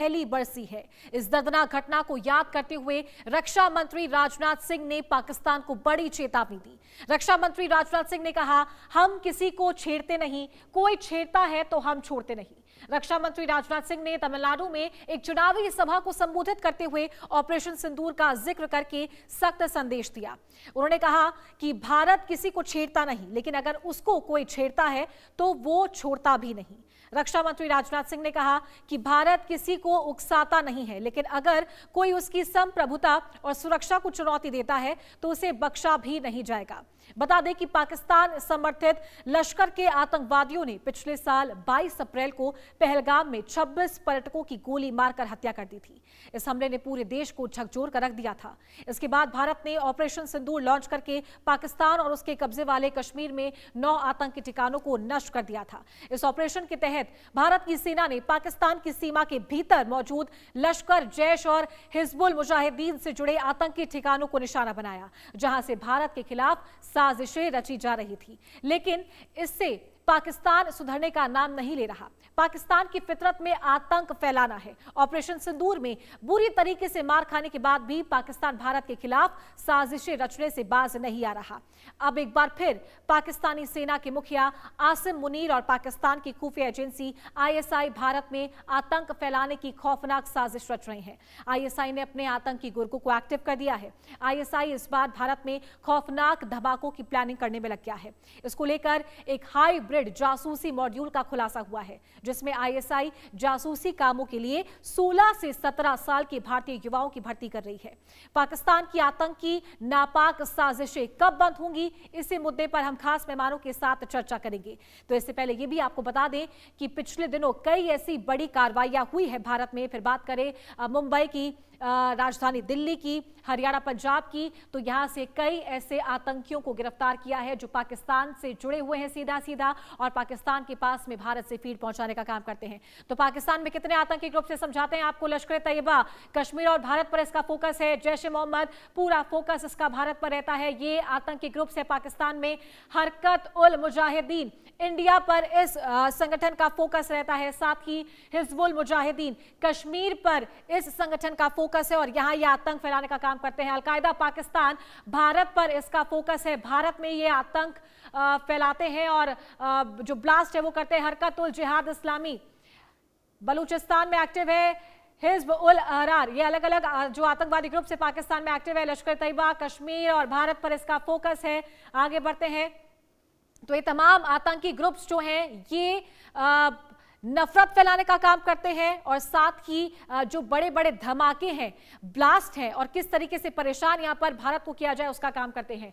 पहली बरसी है। इस दर्दनाक घटना को याद करते हुए रक्षा मंत्री राजनाथ सिंह ने पाकिस्तान को बड़ी चेतावनी दी। रक्षा मंत्री राजनाथ सिंह ने कहा, हम किसी को छेड़ते नहीं, कोई छेड़ता है तो हम छोड़ते नहीं। रक्षा मंत्री राजनाथ सिंह ने तमिलनाडु में एक चुनावी सभा को संबोधित करते हुए ऑपरेशन सिंदूर का जिक्र करके सख्त संदेश दिया। उन्होंने कहा कि भारत किसी को छेड़ता नहीं, लेकिन अगर उसको कोई छेड़ता है तो वो छोड़ता भी नहीं। रक्षा मंत्री राजनाथ सिंह ने कहा कि भारत किसी को उकसाता नहीं है, लेकिन अगर कोई उसकी संप्रभुता और सुरक्षा को चुनौती देता है तो उसे बख्शा भी नहीं जाएगा। बता दें कि पाकिस्तान समर्थित लश्कर के आतंकवादियों ने पिछले साल 22 अप्रैल को पहलगाम में 26 पर्यटकों की गोली मारकर हत्या कर दी थी। इस हमले ने पूरे देश को झकझोर कर रख दिया था। इसके बाद भारत ने ऑपरेशन सिंदूर लॉन्च करके पाकिस्तान और उसके कब्जे वाले कश्मीर में 9 आतंकी ठिकानों को नष्ट कर दिया था। इस ऑपरेशन के तहत भारत की सेना ने पाकिस्तान की सीमा के भीतर मौजूद लश्कर, जैश और हिजबुल मुजाहिदीन से जुड़े आतंकी ठिकानों को निशाना बनाया, जहां से भारत के खिलाफ साजिशें रची जा रही थी। लेकिन इससे पाकिस्तान सुधरने का नाम नहीं ले रहा। पाकिस्तान की फितरत में आतंक फैलाना है। ऑपरेशन सिंदूर में बुरी तरीके से मार खाने के बाद भी पाकिस्तान भारत के खिलाफ साजिशें रचने से बाज नहीं आ रहा। अब एक बार फिर पाकिस्तानी सेना के मुखिया आसिम मुनीर और पाकिस्तान की खुफिया एजेंसी आईएसआई भारत में आतंक फैलाने की खौफनाक साजिश रच रहे हैं। आईएसआई ने अपने आतंकी गुर्गों को एक्टिव कर दिया है। आईएसआई इस बार भारत में खौफनाक धमाकों की प्लानिंग करने में लग गया है। इसको लेकर एक हाईब्रिड जासूसी मॉड्यूल का खुलासा हुआ है, जिसमें आईएसआई जासूसी कामों के लिए 16 से 17 साल के भारतीय युवाओं की भर्ती कर रही है। पाकिस्तान की आतंकी नापाक साजिशें कब बंद होंगी, इसी मुद्दे पर हम खास मेहमानों के साथ चर्चा करेंगे। तो इससे पहले यह भी आपको बता दें कि पिछले दिनों कई ऐसी बड़ी कार्रवाइयां हुई है भारत में। फिर बात करें मुंबई की, राजधानी दिल्ली की, हरियाणा, पंजाब की, तो यहां से कई ऐसे आतंकियों को गिरफ्तार किया है जो पाकिस्तान से जुड़े हुए हैं सीधा सीधा, और पाकिस्तान के पास में भारत से फीड पहुंचाने का काम करते हैं। तो पाकिस्तान में कितने आतंकी ग्रुप से समझाते हैं आपको लश्कर तैयबा, कश्मीर और भारत पर इसका फोकस है। जैश ए मोहम्मद, पूरा फोकस इसका भारत पर रहता है। ये आतंकी ग्रुप से पाकिस्तान में हरकत उल मुजाहिदीन, इंडिया पर इस संगठन का फोकस रहता है। साथ ही हिजबुल मुजाहिदीन, कश्मीर पर इस संगठन का फोकस है और यहां ये आतंक फैलाने का काम करते हैं। अलकायदा पाकिस्तान, भारत पर इसका फोकस है। भारत में ये आतंक फैलाते हैं और जो ब्लास्ट है वो करते हैं। हरकत उल जिहाद इस्लामी बलूचिस्तान में एक्टिव है। हिज़्ब उल अहरार, ये अलग अलग जो आतंकवादी ग्रुप से पाकिस्तान में एक्टिव है। लश्कर तैयबा, कश्मीर और भारत पर इसका फोकस है। आगे बढ़ते हैं तो ये तमाम आतंकी ग्रुप्स जो हैं ये नफरत फैलाने का काम करते हैं और साथ ही जो बड़े बड़े धमाके हैं, ब्लास्ट हैं और किस तरीके से परेशान यहां पर भारत को किया जाए उसका काम करते हैं।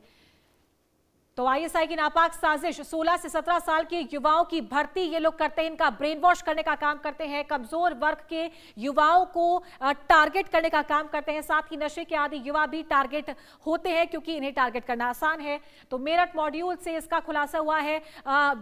तो आईएसआई की नापाक साजिश, 16 से 17 साल के युवाओं की भर्ती ये लोग करते हैं। इनका ब्रेन वॉश करने का काम करते हैं। कमजोर वर्ग के युवाओं को टारगेट करने का काम करते हैं। साथ ही नशे के आदि युवा भी टारगेट होते हैं क्योंकि इन्हें टारगेट करना आसान है। तो मेरठ मॉड्यूल से इसका खुलासा हुआ है।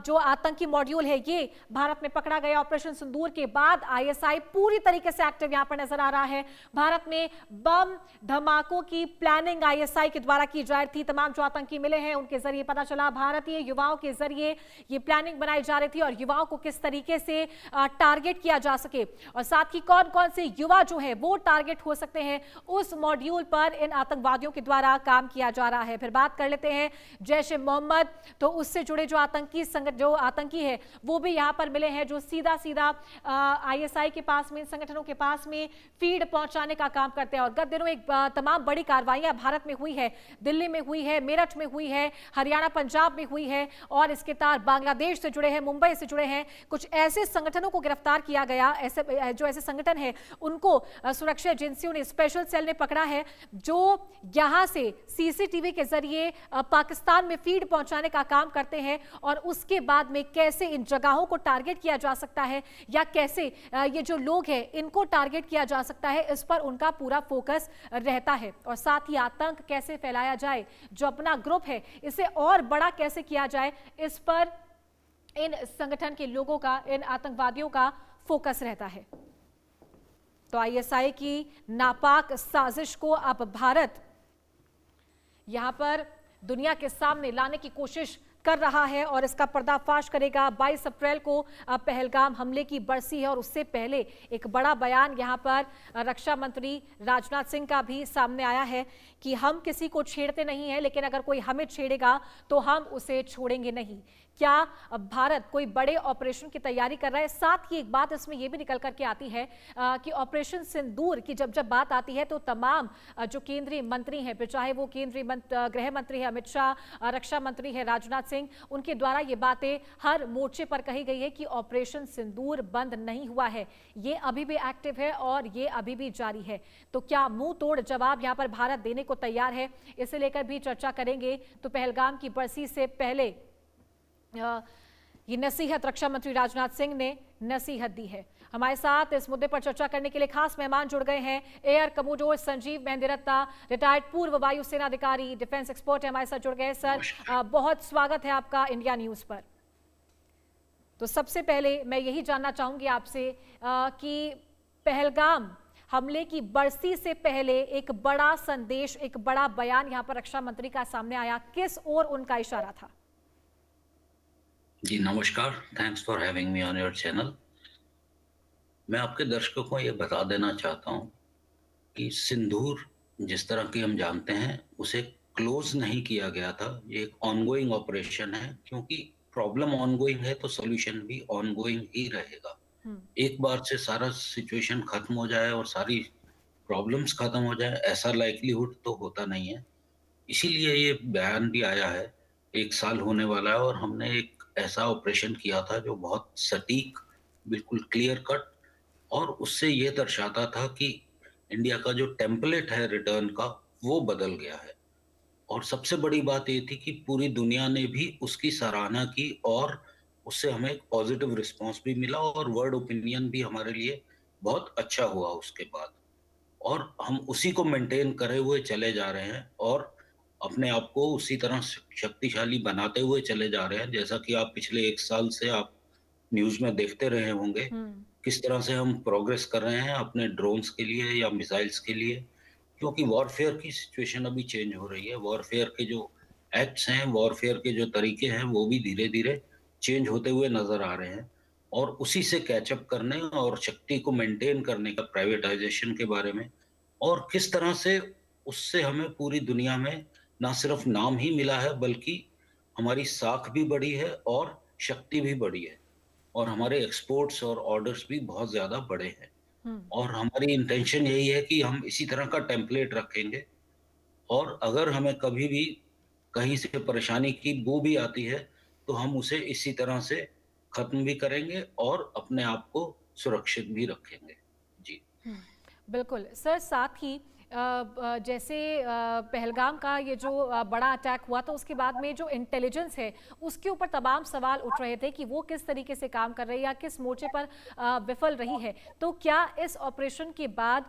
जो आतंकी मॉड्यूल है ये भारत में पकड़ा गया। ऑपरेशन सिंदूर के बाद आईएसआई पूरी तरीके से एक्टिव यहां पर नजर आ रहा है। भारत में बम धमाकों की प्लानिंग आईएसआई के द्वारा की जा रही थी। तमाम जो आतंकी मिले हैं उनके जरिए पता चला भारतीय युवाओं के जरिए ये प्लानिंग बनाई जा रही थी और युवाओं को किस तरीके से टारगेट किया जा सके और साथ ही कौन कौन से युवा जो है वो टारगेट हो सकते हैं, उस मॉड्यूल पर इन आतंकवादियों के द्वारा काम किया जा रहा है। फिर बात कर लेते हैं जैश ए मोहम्मद, तो उससे जुड़े जो आतंकी है वो भी यहां पर मिले हैं, जो सीधा सीधा आईएसआई के पास में, संगठनों के पास में फीड पहुंचाने का काम करते हैं। और गत दिनों एक तमाम बड़ी कार्रवाइयां भारत में हुई है, दिल्ली में हुई है, मेरठ में हुई है, हरियाणा पंजाब में हुई है और इसके तार बांग्लादेश से जुड़े हैं, मुंबई से जुड़े हैं। कुछ ऐसे संगठनों को गिरफ्तार किया गया, ऐसे संगठन है उनको सुरक्षा एजेंसियों ने, स्पेशल सेल ने पकड़ा है, जो यहां से सीसीटीवी के जरिए पाकिस्तान में फीड पहुंचाने का काम करते हैं और उसके बाद में कैसे इन जगहों को टारगेट किया जा सकता है या कैसे ये जो लोग हैं इनको टारगेट किया जा सकता है, इस पर उनका पूरा फोकस रहता है। और साथ ही आतंक कैसे फैलाया जाए, जो अपना ग्रुप है इसे और बड़ा कैसे किया जाए, इस पर इन संगठन के लोगों का, इन आतंकवादियों का फोकस रहता है। तो आईएसआई की नापाक साजिश को अब भारत यहां पर दुनिया के सामने लाने की कोशिश कर रहा है और इसका पर्दाफाश करेगा। 22 अप्रैल को पहलगाम हमले की बरसी है और उससे पहले एक बड़ा बयान यहां पर रक्षा मंत्री राजनाथ सिंह का भी सामने आया है कि हम किसी को छेड़ते नहीं हैं, लेकिन अगर कोई हमें छेड़ेगा तो हम उसे छोड़ेंगे नहीं। क्या भारत कोई बड़े ऑपरेशन की तैयारी कर रहा है? साथ ही एक बात इसमें यह भी निकल करके आती है कि ऑपरेशन सिंदूर की जब बात आती है तो तमाम जो केंद्रीय मंत्री हैं, चाहे वो केंद्रीय गृह मंत्री है अमित शाह, रक्षा मंत्री है राजनाथ सिंह, उनके द्वारा ये बातें हर मोर्चे पर कही गई है कि ऑपरेशन सिंदूर बंद नहीं हुआ है, ये अभी भी एक्टिव है और ये अभी भी जारी है। तो क्या मुंह तोड़ जवाब यहाँ पर भारत देने को तैयार है, इसे लेकर भी चर्चा करेंगे। तो पहलगाम की बरसी से पहले ये नसीहत रक्षा मंत्री राजनाथ सिंह ने नसीहत दी है। हमारे साथ इस मुद्दे पर चर्चा करने के लिए खास मेहमान जुड़ गए हैं। Air commodore Sanjeev Mehndiratta, retired पूर्व वायुसेना अधिकारी, डिफेंस एक्सपर्ट है, हमारे साथ जुड़ गए। सर, बहुत स्वागत है आपका इंडिया न्यूज पर। तो सबसे पहले मैं यही जानना चाहूंगी आपसे कि पहलगाम हमले की बरसी से पहले एक बड़ा संदेश, एक बड़ा बयान यहां पर रक्षा मंत्री का सामने आया, किस ओर उनका इशारा था? जी नमस्कार, thanks for having me on your channel. मैं आपके दर्शकों को ये बता देना चाहता हूँ कि सिंदूर जिस तरह की हम जानते हैं उसे क्लोज नहीं किया गया था। ये एक ऑनगोइंग ऑपरेशन है, क्योंकि प्रॉब्लम ऑनगोइंग है तो सॉल्यूशन भी ऑनगोइंग ही रहेगा। एक बार से सारा सिचुएशन खत्म हो जाए और सारी प्रॉब्लम्स खत्म हो जाए, ऐसा लाइक्लीहुड तो होता नहीं है। इसीलिए ये बयान भी आया है। 1 साल होने वाला है और हमने एक ऐसा ऑपरेशन किया था जो बहुत सटीक, बिल्कुल क्लियर कट, और उससे ये दर्शाता था कि इंडिया का जो टेम्पलेट है रिटर्न का वो बदल गया है। और सबसे बड़ी बात ये थी कि पूरी दुनिया ने भी उसकी सराहना की और उससे हमें एक पॉजिटिव रिस्पांस भी मिला और वर्ल्ड ओपिनियन भी हमारे लिए बहुत अच्छा हुआ उसके बाद। और हम उसी को मेंटेन करे हुए चले जा रहे हैं और अपने आप को उसी तरह शक्तिशाली बनाते हुए चले जा रहे हैं। जैसा कि आप पिछले 1 साल से आप न्यूज़ में देखते रहे होंगे, किस तरह से हम प्रोग्रेस कर रहे हैं अपने ड्रोन्स के लिए या मिसाइल्स के लिए। क्योंकि वॉरफेयर की सिचुएशन अभी चेंज हो रही है। वॉरफेयर के जो एक्ट्स हैं, वॉरफेयर के जो तरीके हैं, वो भी धीरे-धीरे चेंज होते हुए नज़र आ रहे हैं। और उसी से कैच अप करने और शक्ति को मेंटेन करने का, प्राइवेटाइजेशन के बारे में, और किस तरह से उससे हमें पूरी दुनिया में ना सिर्फ नाम ही मिला है बल्कि हमारी साख भी बढ़ी है और शक्ति भी बढ़ी है और हमारे एक्सपोर्ट्स और ऑर्डर्स भी बहुत ज़्यादा बढ़े हैं। और हमारी इंटेंशन यही है कि हम इसी तरह का टेम्पलेट रखेंगे और अगर हमें कभी भी कहीं से परेशानी की बू भी आती है तो हम उसे इसी तरह से खत्म भी करेंगे और अपने आप को सुरक्षित भी रखेंगे। जी बिल्कुल सर, साथ ही जैसे पहलगाम का ये जो बड़ा अटैक हुआ तो उसके बाद में जो इंटेलिजेंस है उसके ऊपर तमाम सवाल उठ रहे थे कि वो किस तरीके से काम कर रही है या किस मोर्चे पर विफल रही है। तो क्या इस ऑपरेशन के बाद,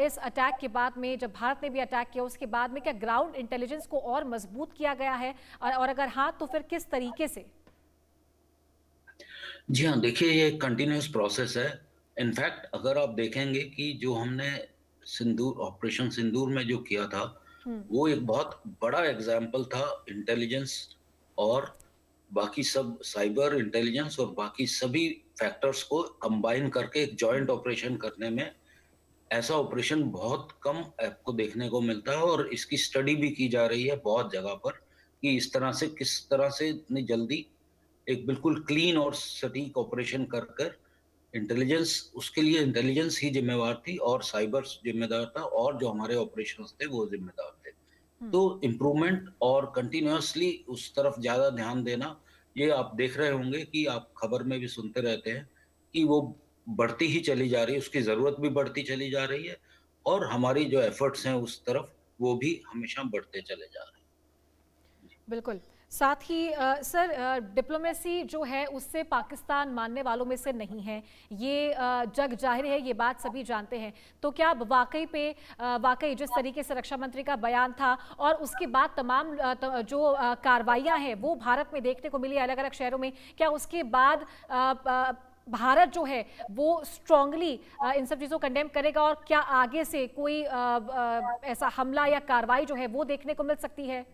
इस अटैक के बाद में, जब भारत ने भी अटैक किया उसके बाद में, क्या ग्राउंड इंटेलिजेंस को और मजबूत किया गया है और अगर हाँ तो फिर किस तरीके से? जी हाँ, देखिए ये कंटिन्यूस प्रोसेस है। इनफैक्ट अगर आप देखेंगे कि जो हमने सिंदूर, ऑपरेशन सिंदूर में जो किया था, वो एक बहुत बड़ा एग्जाम्पल था इंटेलिजेंस और बाकी सब, साइबर इंटेलिजेंस और बाकी सभी फैक्टर्स को कंबाइन करके एक जॉइंट ऑपरेशन करने में। ऐसा ऑपरेशन बहुत कम आपको देखने को मिलता है और इसकी स्टडी भी की जा रही है बहुत जगह पर कि इस तरह से, किस तरह से इतनी जल्दी एक बिल्कुल क्लीन और सटीक ऑपरेशन कर कर, इंटेलिजेंस, उसके लिए इंटेलिजेंस ही जिम्मेवार थी और साइबर जिम्मेदार था और जो हमारे ऑपरेशंस थे वो जिम्मेदार थे। तो इम्प्रूवमेंट और कंटिन्यूअसली उस तरफ ज्यादा ध्यान देना, ये आप देख रहे होंगे कि आप खबर में भी सुनते रहते हैं कि वो बढ़ती ही चली जा रही है, उसकी जरूरत भी बढ़ती चली जा रही है और हमारी जो एफर्ट्स हैं उस तरफ वो भी हमेशा बढ़ते चले जा रहे हैं। बिल्कुल। साथ ही सर, डिप्लोमेसी जो है उससे पाकिस्तान मानने वालों में से नहीं है, ये जग जाहिर है, ये बात सभी जानते हैं। तो क्या वाकई जिस तरीके से रक्षा मंत्री का बयान था और उसके बाद तमाम जो कार्रवाइयां हैं वो भारत में देखने को मिली अलग अलग शहरों में, क्या उसके बाद भारत जो है वो स्ट्रांगली इन सब चीज़ों को कंडेम करेगा और क्या आगे से कोई ऐसा हमला या कार्रवाई जो है वो देखने को मिल सकती है?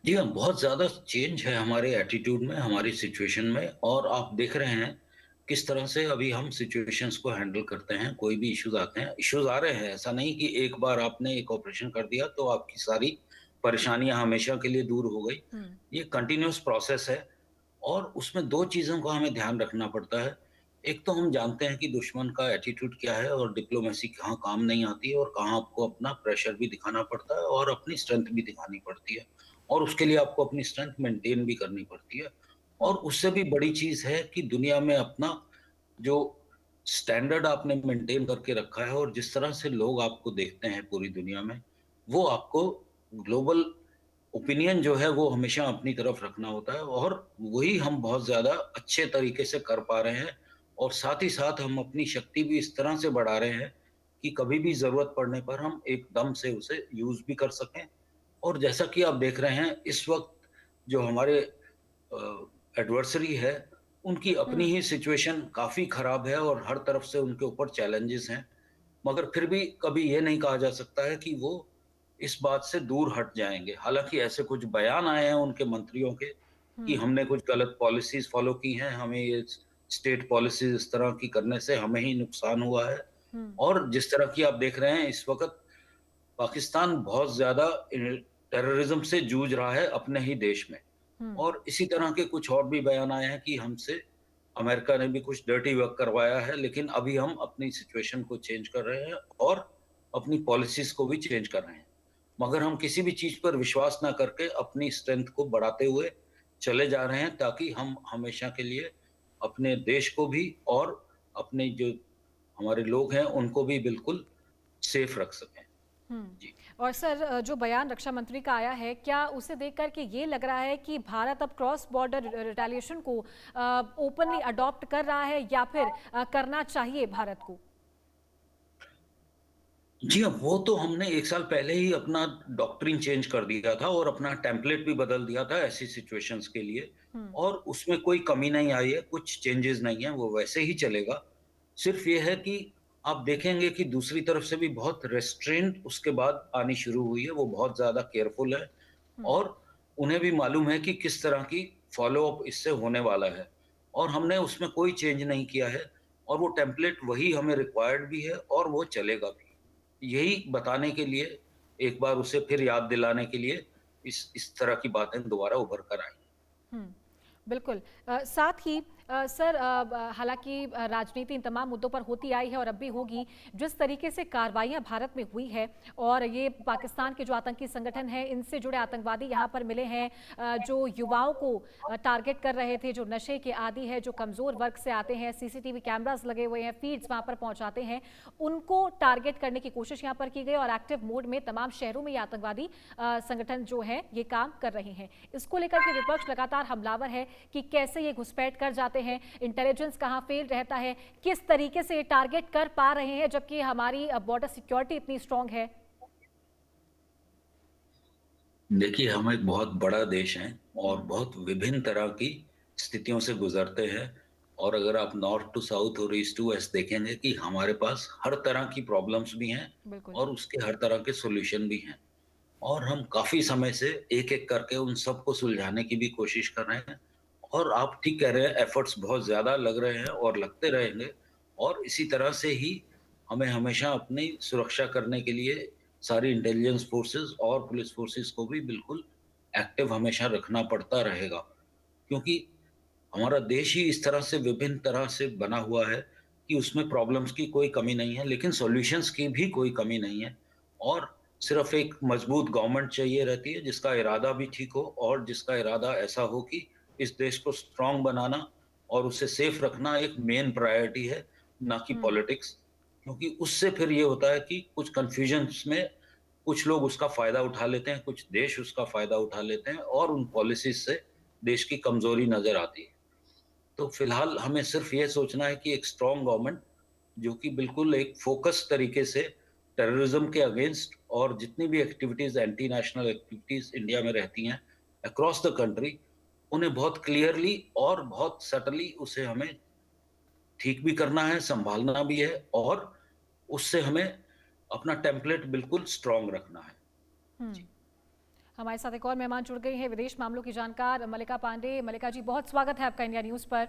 जी हाँ, बहुत ज़्यादा चेंज है हमारे एटीट्यूड में, हमारी सिचुएशन में, और आप देख रहे हैं किस तरह से अभी हम सिचुएशंस को हैंडल करते हैं। कोई भी इश्यूज़ आते हैं, इश्यूज़ आ रहे हैं, ऐसा नहीं कि एक बार आपने एक ऑपरेशन कर दिया तो आपकी सारी परेशानियाँ हमेशा के लिए दूर हो गई। हम्म। ये कंटीन्यूअस प्रोसेस है, और उसमें 2 चीज़ों का हमें ध्यान रखना पड़ता है। एक तो हम जानते हैं कि दुश्मन का एटीट्यूड क्या है और डिप्लोमेसी कहाँ काम नहीं आती है, और कहाँ आपको अपना प्रेशर भी दिखाना पड़ता है और अपनी स्ट्रेंथ भी दिखानी पड़ती है। और उसके लिए आपको अपनी स्ट्रेंथ मेंटेन भी करनी पड़ती है। और हम्म। उससे भी बड़ी चीज़ है कि दुनिया में अपना जो स्टैंडर्ड आपने मेंटेन करके रखा है और जिस तरह से लोग आपको देखते हैं पूरी दुनिया में, वो आपको ग्लोबल ओपिनियन जो है वो हमेशा अपनी तरफ रखना होता है, और वही हम बहुत ज़्यादा अच्छे तरीके से कर पा रहे हैं। और साथ ही साथ हम अपनी शक्ति भी इस तरह से बढ़ा रहे हैं कि कभी भी ज़रूरत पड़ने पर हम एकदम से उसे यूज़ भी कर सकें। और जैसा कि आप देख रहे हैं इस वक़्त जो हमारे एडवर्सरी है, उनकी अपनी हम्म। ही सिचुएशन काफ़ी ख़राब है और हर तरफ से उनके ऊपर चैलेंजेस हैं। मगर फिर भी कभी ये नहीं कहा जा सकता है कि वो इस बात से दूर हट जाएँगे। हालाँकि ऐसे कुछ बयान आए हैं उनके मंत्रियों के कि हम्म। हमने कुछ गलत पॉलिसीज़ फ़ॉलो की हैं, हमें ये स्टेट पॉलिसीज़ इस तरह की करने से हमें ही नुकसान हुआ है। हम्म। और जिस तरह की आप देख रहे हैं इस वक़्त पाकिस्तान बहुत ज़्यादा टेररिज़्म से जूझ रहा है अपने ही देश में। हम्म। और इसी तरह के कुछ और भी बयान आए हैं कि हमसे अमेरिका ने भी कुछ डर्टी वर्क करवाया है, लेकिन अभी हम अपनी सिचुएशन को चेंज कर रहे हैं और अपनी पॉलिसीज़ को भी चेंज कर रहे हैं। मगर हम किसी भी चीज़ पर विश्वास ना करके अपनी स्ट्रेंथ को बढ़ाते हुए चले जा रहे हैं, ताकि हम हमेशा के लिए अपने देश को भी और अपने जो हमारे लोग हैं उनको भी बिल्कुल सेफ रख सकें। हम्म। जी। और सर, जो बयान रक्षा मंत्री का आया है, क्या उसे देख कर के ये लग रहा है कि भारत अब क्रॉस बॉर्डर रिटेलिएशन को ओपनली अडॉप्ट कर रहा है, या फिर करना चाहिए भारत को? जी हाँ, वो तो हमने 1 साल पहले ही अपना डॉक्ट्रिन चेंज कर दिया था और अपना टेम्पलेट भी बदल दिया था ऐसी सिचुएशंस के लिए, हम्म। और उसमें कोई कमी नहीं आई है, कुछ चेंजेस नहीं है, वो वैसे ही चलेगा। सिर्फ ये है कि आप देखेंगे कि दूसरी तरफ से भी बहुत रिस्ट्रेंट उसके बाद आनी शुरू हुई है, वो बहुत ज़्यादा केयरफुल है, हम्म। और उन्हें भी मालूम है कि किस तरह की फ़ॉलो-अप इससे होने वाला है। और हमने उसमें कोई चेंज नहीं किया है, और वो टेम्पलेट वही हमें रिक्वायर्ड भी है और वो चलेगा भी। यही बताने के लिए, एक बार उसे फिर याद दिलाने के लिए इस तरह की बातें दोबारा उभर कर आई। हम्म। बिल्कुल। साथ ही सर, हालांकि राजनीति इन तमाम मुद्दों पर होती आई है और अब भी होगी। जिस तरीके से कार्रवाइयां भारत में हुई है, और ये पाकिस्तान के जो आतंकी संगठन हैं, इनसे जुड़े आतंकवादी यहाँ पर मिले हैं, जो युवाओं को टारगेट कर रहे थे, जो नशे के आदी है, जो कमजोर वर्ग से आते हैं, सीसीटीवी कैमरास लगे हुए हैं, फीड्स वहां पर पहुंचाते हैं, उनको टारगेट करने की कोशिश यहाँ पर की गई, और एक्टिव मोड में तमाम शहरों में ये आतंकवादी संगठन जो है ये काम कर रहे हैं। इसको लेकर के विपक्ष लगातार हमलावर है कि कैसे ये घुसपैठ कर जाते हैं, इंटेलिजेंस कहां फेल रहता है, किस तरीके से ये टारगेट कर पा रहे हैं, जबकि हमारी बॉर्डर सिक्योरिटी इतनी स्ट्रांग है। देखिए, हम एक बहुत बड़ा देश हैं और हम्म। बहुत विभिन्न तरह की स्थितियों से गुजरते हैं। और अगर आप नॉर्थ टू साउथ और ईस्ट टू वेस्ट देखेंगे कि हमारे पास हर तरह की प्रॉब्लम्स भी हैं बिल्कुल। और उसके हर तरह के सॉल्यूशन भी हैं। और हम काफ़ी समय से एक-एक करके उन सबको सुलझाने की भी कोशिश कर रहे हैं। और आप ठीक कह रहे हैं, एफर्ट्स बहुत ज़्यादा लग रहे हैं और लगते रहेंगे। और इसी तरह से ही हमें हमेशा अपनी सुरक्षा करने के लिए सारी इंटेलिजेंस फोर्सेस और पुलिस फोर्सेस को भी बिल्कुल एक्टिव हमेशा रखना पड़ता रहेगा। क्योंकि हमारा देश ही इस तरह से विभिन्न तरह से बना हुआ है कि उसमें प्रॉब्लम्स की कोई कमी नहीं है, लेकिन सॉल्यूशंस की भी कोई कमी नहीं है। और सिर्फ एक मजबूत गवर्नमेंट चाहिए रहती है जिसका इरादा भी ठीक हो, और जिसका इरादा ऐसा हो कि इस देश को स्ट्रांग बनाना और उसे सेफ रखना एक मेन प्रायोरिटी है, ना कि हम्म। पॉलिटिक्स। क्योंकि उससे फिर ये होता है कि कुछ कन्फ्यूजन्स में कुछ लोग उसका फ़ायदा उठा लेते हैं, कुछ देश उसका फ़ायदा उठा लेते हैं, और उन पॉलिसीज़ से देश की कमज़ोरी नज़र आती है। तो फिलहाल हमें सिर्फ ये सोचना है कि एक स्ट्रांग गवर्नमेंट जो कि बिल्कुल एक फोकस तरीके से टेररिज्म के अगेंस्ट और जितनी भी activities anti national activities India में रहती हैं अक्रॉस द कंट्री, उन्हें बहुत क्लियरली और बहुत सटली उसे हमें ठीक भी करना है, संभालना भी है, और उससे हमें अपना टेम्पलेट बिल्कुल स्ट्रांग रखना है। हम्म। जी। हमारे साथ एक और मेहमान जुड़ गई हैं, विदेश मामलों की जानकार मल्लिका पांडे। मल्लिका जी, बहुत स्वागत है आपका इंडिया न्यूज़ पर।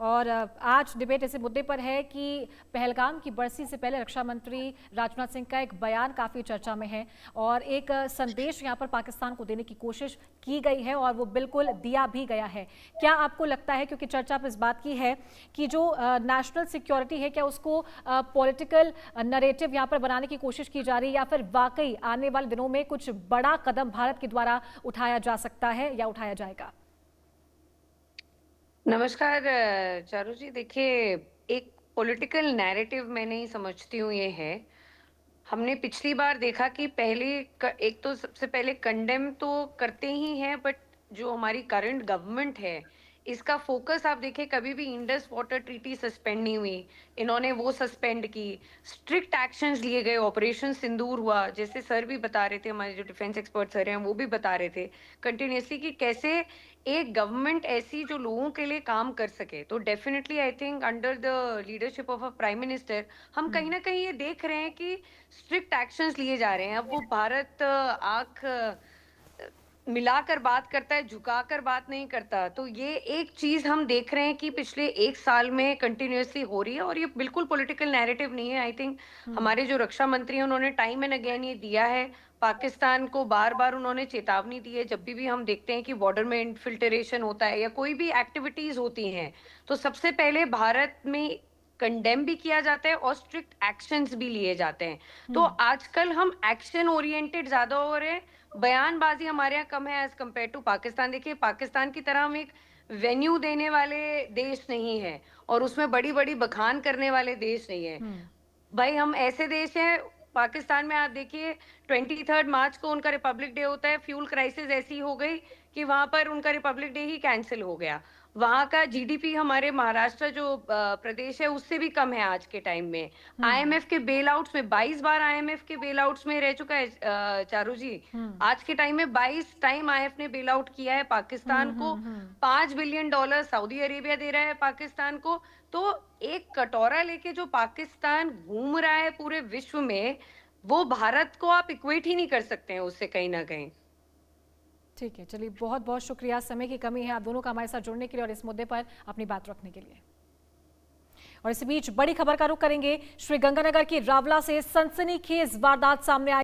और आज डिबेट इस मुद्दे पर है कि पहलगाम की बरसी से पहले रक्षा मंत्री राजनाथ सिंह का एक बयान काफ़ी चर्चा में है और एक संदेश यहाँ पर पाकिस्तान को देने की कोशिश की गई है और वो बिल्कुल दिया भी गया है। क्या आपको लगता है, क्योंकि चर्चा अब इस बात की है कि जो नेशनल सिक्योरिटी है, क्या उसको पॉलिटिकल नरेटिव यहाँ पर बनाने की कोशिश की जा रही है या फिर वाकई आने वाले दिनों में कुछ बड़ा कदम भारत के द्वारा उठाया जा सकता है या उठाया जाएगा? नमस्कार चारू जी। देखिए, एक पॉलिटिकल नैरेटिव मैं नहीं समझती हूँ ये है। हमने पिछली बार देखा कि एक तो सबसे पहले कंडेम तो करते ही हैं, बट जो हमारी करंट गवर्नमेंट है इसका फोकस आप देखें, कभी भी इंडस वाटर ट्रीटी सस्पेंड नहीं हुई, इन्होंने वो सस्पेंड की। स्ट्रिक्ट एक्शंस लिए गए, ऑपरेशन सिंदूर हुआ, जैसे सर भी बता रहे थे, हमारे जो डिफेंस एक्सपर्ट सर हैं वो भी बता रहे थे कंटिन्यूसली कि कैसे एक गवर्नमेंट ऐसी जो लोगों के लिए काम कर सके। तो definitely I think under the leadership of a prime minister हम कहीं ना कहीं ये देख रहे हैं कि स्ट्रिक्ट एक्शंस लिए जा रहे हैं। अब वो भारत आंख मिलाकर बात करता है, झुकाकर बात नहीं करता। तो ये एक चीज हम देख रहे हैं कि पिछले एक साल में कंटिन्यूअसली हो रही है और ये बिल्कुल पॉलिटिकल नैरेटिव नहीं है। आई थिंक हमारे जो रक्षा मंत्री हैं उन्होंने टाइम एंड अगेन ये दिया है पाकिस्तान को, बार बार उन्होंने चेतावनी दी है। जब भी हम देखते हैं कि बॉर्डर में इन्फिल्ट्रेशन होता है या कोई भी एक्टिविटीज होती हैं, तो सबसे पहले भारत में कंडेम भी किया जाता है और स्ट्रिक्ट एक्शंस भी लिए जाते हैं। तो आजकल हम एक्शन ओरिएंटेड ज्यादा हो रहे हैं, बयानबाजी हमारे यहाँ कम है एज कम्पेयर टू पाकिस्तान। देखिए, पाकिस्तान की तरह हम एक वेन्यू देने वाले देश नहीं है और उसमें बड़ी बड़ी बखान करने वाले देश नहीं है। भाई, हम ऐसे देश हैं, पाकिस्तान में आप देखिए 23 मार्च को उनका रिपब्लिक डे होता है, फ्यूल क्राइसिस ऐसी हो गई कि वहां पर उनका रिपब्लिक डे ही कैंसिल हो गया। वहां का जीडीपी हमारे महाराष्ट्र जो प्रदेश है उससे भी कम है आज के टाइम में। आईएमएफ के बेल आउट्स में 22 बार आईएमएफ के बेल आउट्स में रह चुका है चारू जी। आज के टाइम में 22 टाइम आईएमएफ ने बेल आउट किया है पाकिस्तान को। $5 बिलियन सऊदी अरेबिया दे रहा है पाकिस्तान को। तो एक कटोरा लेके जो पाकिस्तान घूम रहा है पूरे विश्व में, वो भारत को आप इक्वेट ही नहीं कर सकते हैं उससे कहीं ना कहीं। ठीक है, चलिए, बहुत बहुत शुक्रिया। समय की कमी है आप दोनों का हमारे साथ जुड़ने के लिए और इस मुद्दे पर अपनी बात रखने के लिए। और इसी बीच बड़ी खबर का रुख करेंगे। श्रीगंगानगर की रावला से सनसनीखेज वारदात सामने आई।